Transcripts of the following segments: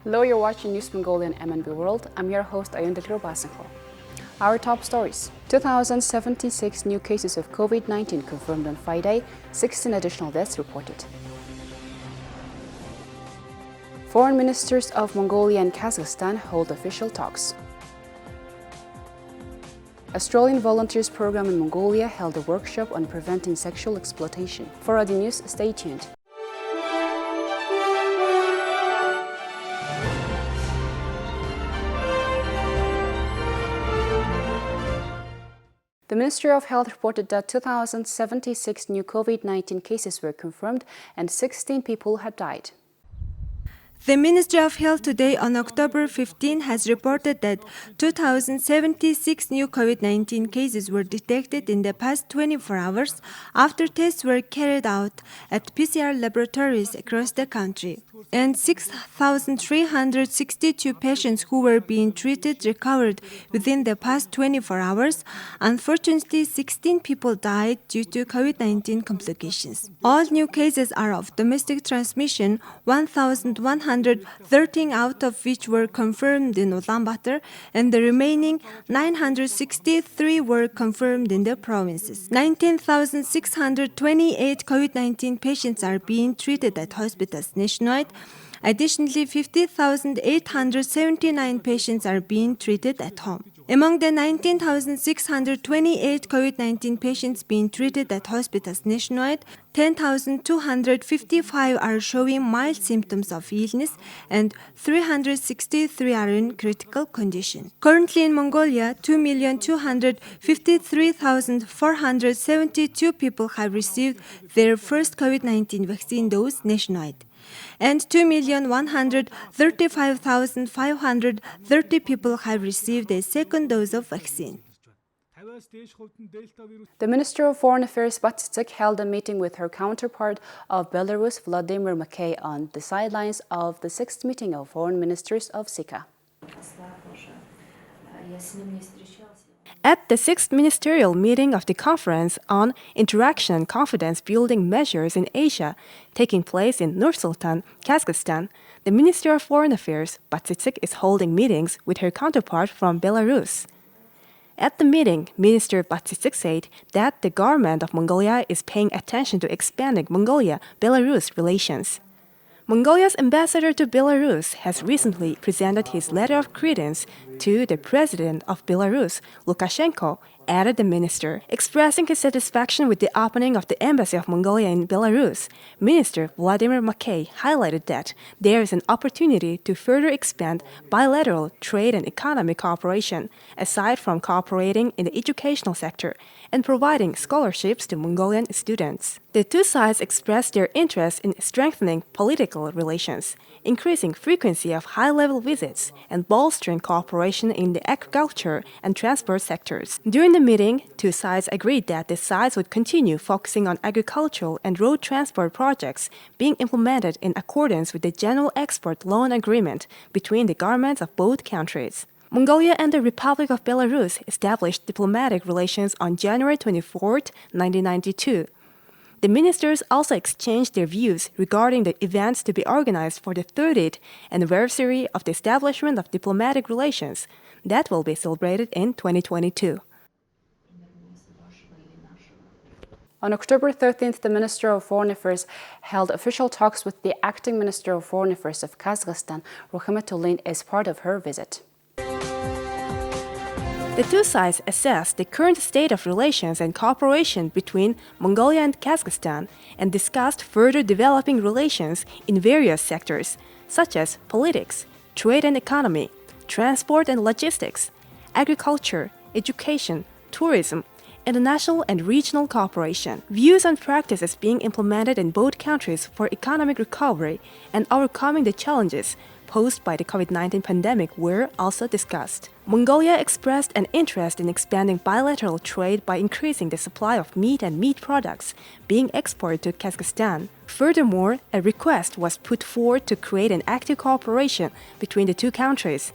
Hello, you're watching News Mongolia and MNB World. I'm your host, Ayunda Basenko. Our top stories. 2,076 new cases of COVID-19 confirmed on Friday, 16 additional deaths reported. Foreign ministers of Mongolia and Kazakhstan hold official talks. Australian Volunteers Program in Mongolia held a workshop on preventing sexual exploitation. For other news, stay tuned. The Ministry of Health reported that 2,076 new COVID-19 cases were confirmed and 16 people had died. The Ministry of Health today on October 15 has reported that 2,076 new COVID-19 cases were detected in the past 24 hours after tests were carried out at PCR laboratories across the country. And 6,362 patients who were being treated recovered within the past 24 hours. Unfortunately, 16 people died due to COVID-19 complications. All new cases are of domestic transmission, 1,113 out of which were confirmed in Ulaanbaatar, and the remaining 963 were confirmed in the provinces. 19,628 COVID-19 patients are being treated at hospitals nationwide. Additionally, 50,879 patients are being treated at home. Among the 19,628 COVID-19 patients being treated at hospitals nationwide, 10,255 are showing mild symptoms of illness and 363 are in critical condition. Currently in Mongolia, 2,253,472 people have received their first COVID-19 vaccine dose nationwide, and 2,135,530 people have received a second dose of vaccine. The Minister of Foreign Affairs Batsitsik held a meeting with her counterpart of Belarus, Vladimir Mackay, on the sidelines of the 6th meeting of Foreign Ministers of SICA. At the 6th ministerial meeting of the Conference on Interaction and Confidence Building Measures in Asia, taking place in Nur-Sultan, Kazakhstan, the Minister of Foreign Affairs, Batsitsik, is holding meetings with her counterpart from Belarus. At the meeting, Minister Batsitsik said that the government of Mongolia is paying attention to expanding Mongolia-Belarus relations. Mongolia's ambassador to Belarus has recently presented his letter of credence to the president of Belarus, Lukashenko, added the minister. Expressing his satisfaction with the opening of the embassy of Mongolia in Belarus, Minister Vladimir Mackay highlighted that there is an opportunity to further expand bilateral trade and economic cooperation, aside from cooperating in the educational sector and providing scholarships to Mongolian students. The two sides expressed their interest in strengthening political relations, increasing frequency of high-level visits, and bolstering cooperation in the agriculture and transport sectors. During the meeting, two sides agreed that the sides would continue focusing on agricultural and road transport projects being implemented in accordance with the General Export Loan Agreement between the governments of both countries. Mongolia and the Republic of Belarus established diplomatic relations on January 24, 1992. The ministers also exchanged their views regarding the events to be organized for the 30th anniversary of the establishment of diplomatic relations that will be celebrated in 2022. On October 13th, the Minister of Foreign Affairs held official talks with the acting Minister of Foreign Affairs of Kazakhstan, Ruhimatullin, as part of her visit. The two sides assessed the current state of relations and cooperation between Mongolia and Kazakhstan and discussed further developing relations in various sectors, such as politics, trade and economy, transport and logistics, agriculture, education, tourism, international and regional cooperation. Views on practices being implemented in both countries for economic recovery and overcoming the challenges posed by the COVID-19 pandemic were also discussed. Mongolia expressed an interest in expanding bilateral trade by increasing the supply of meat and meat products being exported to Kazakhstan. Furthermore, a request was put forward to create an active cooperation between the two countries.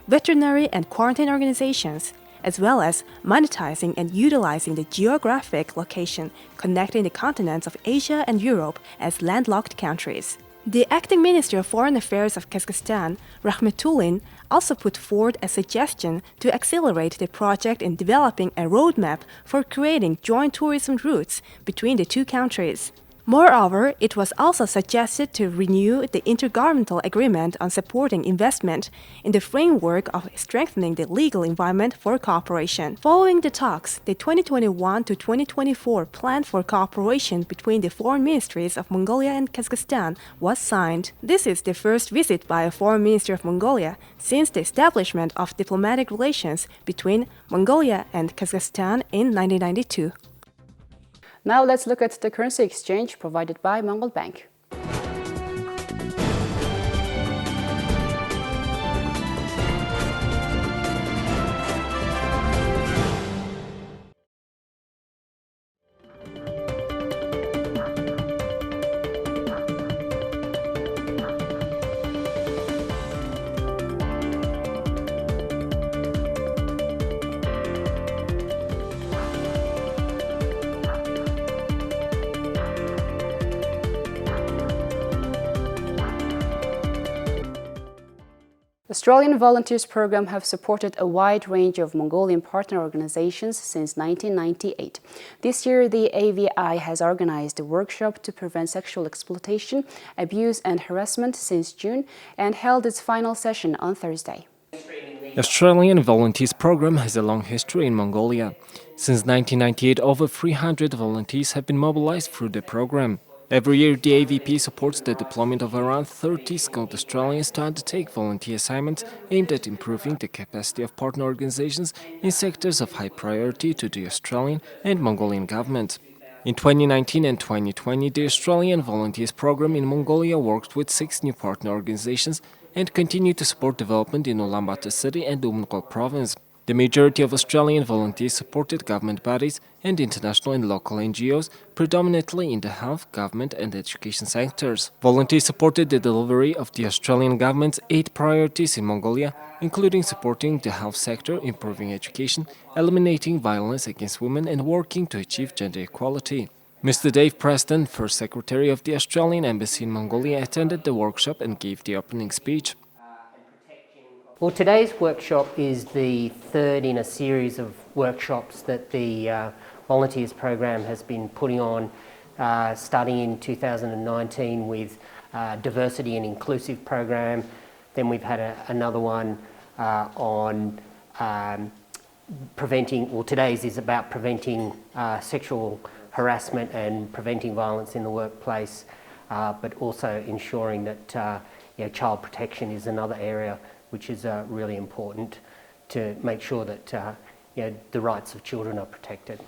Veterinary and quarantine organizations, as well as monetizing and utilizing the geographic location connecting the continents of Asia and Europe as landlocked countries. The acting Minister of Foreign Affairs of Kazakhstan, Rahmetulin, also put forward a suggestion to accelerate the project in developing a roadmap for creating joint tourism routes between the two countries. Moreover, it was also suggested to renew the intergovernmental agreement on supporting investment in the framework of strengthening the legal environment for cooperation. Following the talks, the 2021 to 2024 plan for cooperation between the foreign ministries of Mongolia and Kazakhstan was signed. This is the first visit by a foreign minister of Mongolia since the establishment of diplomatic relations between Mongolia and Kazakhstan in 1992. Now let's look at the currency exchange provided by Mongol Bank. Australian Volunteers Program have supported a wide range of Mongolian partner organizations since 1998. This year, the AVI has organized a workshop to prevent sexual exploitation, abuse and harassment since June and held its final session on Thursday. The Australian Volunteers Program has a long history in Mongolia. Since 1998, over 300 volunteers have been mobilized through the program. Every year, the AVP supports the deployment of around 30 skilled Australians to undertake volunteer assignments aimed at improving the capacity of partner organizations in sectors of high priority to the Australian and Mongolian government. In 2019 and 2020, the Australian Volunteers Program in Mongolia worked with 6 new partner organizations and continued to support development in Ulaanbaatar city and Umnqo province. The majority of Australian volunteers supported government bodies and international and local NGOs, predominantly in the health, government and education sectors. Volunteers supported the delivery of the Australian government's 8 priorities in Mongolia, including supporting the health sector, improving education, eliminating violence against women and working to achieve gender equality. Mr. Dave Preston, First Secretary of the Australian Embassy in Mongolia, attended the workshop and gave the opening speech. Well, today's workshop is the third in a series of workshops that the Volunteers Program has been putting on, starting in 2019 with Diversity and Inclusive Program. Then we've had another one on preventing, well, today's is about preventing sexual harassment and preventing violence in the workplace, but also ensuring that child protection is another area which is really important to make sure that the rights of children are protected.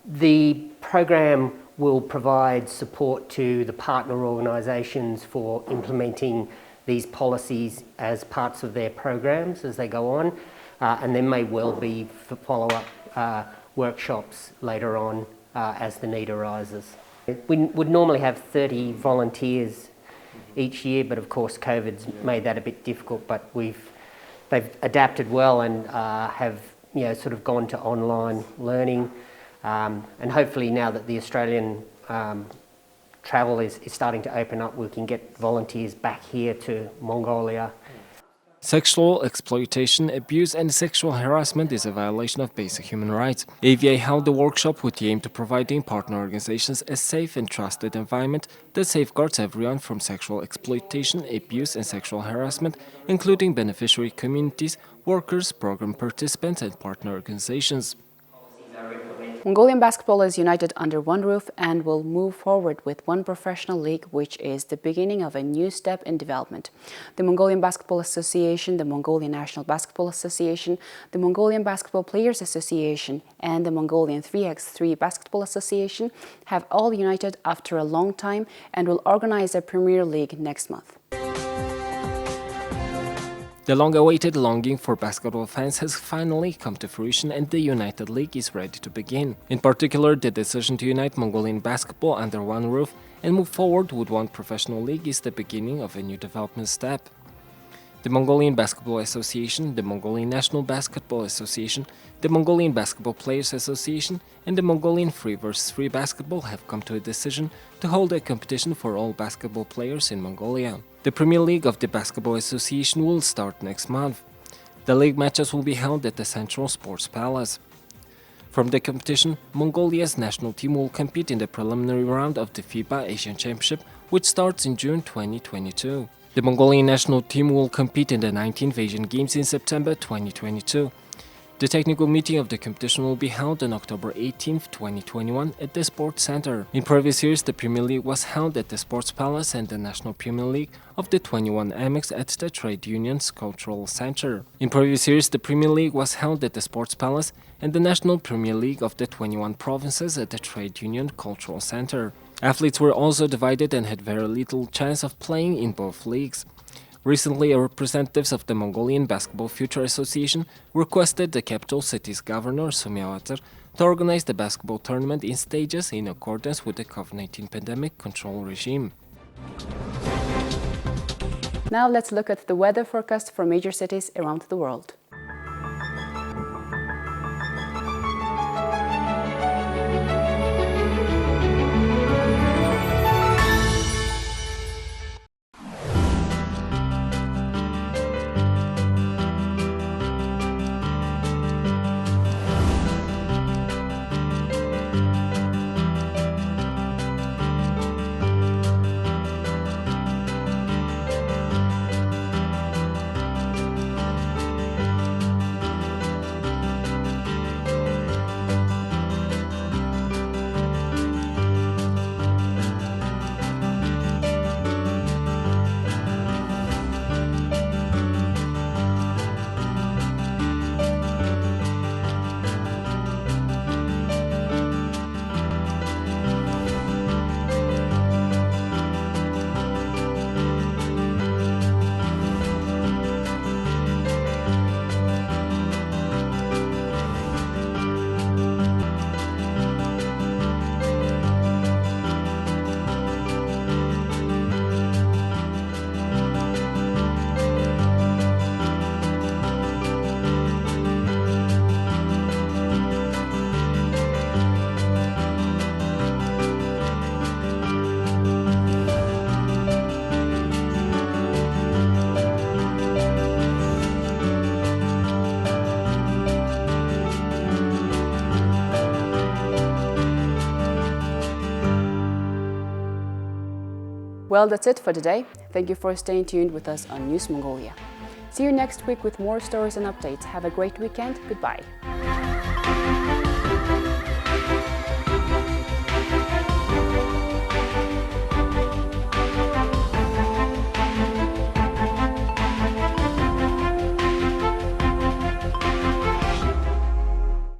The program will provide support to the partner organisations for implementing these policies as parts of their programs as they go on, and there may well be follow-up workshops later on as the need arises. We would normally have 30 volunteers each year, but of course COVID's made that a bit difficult, but they've adapted well and have sort of gone to online learning, and hopefully now that the Australian travel is starting to open up, we can get volunteers back here to Mongolia. Sexual exploitation, abuse and sexual harassment is a violation of basic human rights. AVA held the workshop with the aim to providing partner organizations a safe and trusted environment that safeguards everyone from sexual exploitation, abuse and sexual harassment, including beneficiary communities, workers, program participants and partner organizations. Mongolian basketball is united under one roof and will move forward with one professional league, which is the beginning of a new step in development. The Mongolian Basketball Association, the Mongolian National Basketball Association, the Mongolian Basketball Players Association, and the Mongolian 3x3 Basketball Association have all united after a long time and will organize a Premier League next month. The long-awaited longing for basketball fans has finally come to fruition and the United League is ready to begin. In particular, the decision to unite Mongolian basketball under one roof and move forward with one professional league is the beginning of a new development step. the Mongolian Basketball Association, the Mongolian National Basketball Association, the Mongolian Basketball Players Association, and the Mongolian Free vs. Free Basketball have come to a decision to hold a competition for all basketball players in Mongolia. The Premier League of the Basketball Association will start next month. The league matches will be held at the Central Sports Palace. From the competition, Mongolia's national team will compete in the preliminary round of the FIBA Asian Championship, which starts in June 2022. The Mongolian national team will compete in the 19th Asian Games in September 2022. The technical meeting of the competition will be held on October 18, 2021 at the Sports Center. In previous years, the Premier League was held at the Sports Palace and the National Premier League of the 21 AMEX at the Trade Union's Cultural Center. In previous years, the Premier League was held at the Sports Palace and the National Premier League of the 21 provinces at the Trade Union Cultural Center. Athletes were also divided and had very little chance of playing in both leagues. Recently, representatives of the Mongolian Basketball Future Association requested the capital city's governor, Sumyawatar, to organize the basketball tournament in stages in accordance with the COVID-19 pandemic control regime. Now let's look at the weather forecast for major cities around the world. Well, that's it for today. Thank you for staying tuned with us on News Mongolia. See you next week with more stories and updates. Have a great weekend. Goodbye.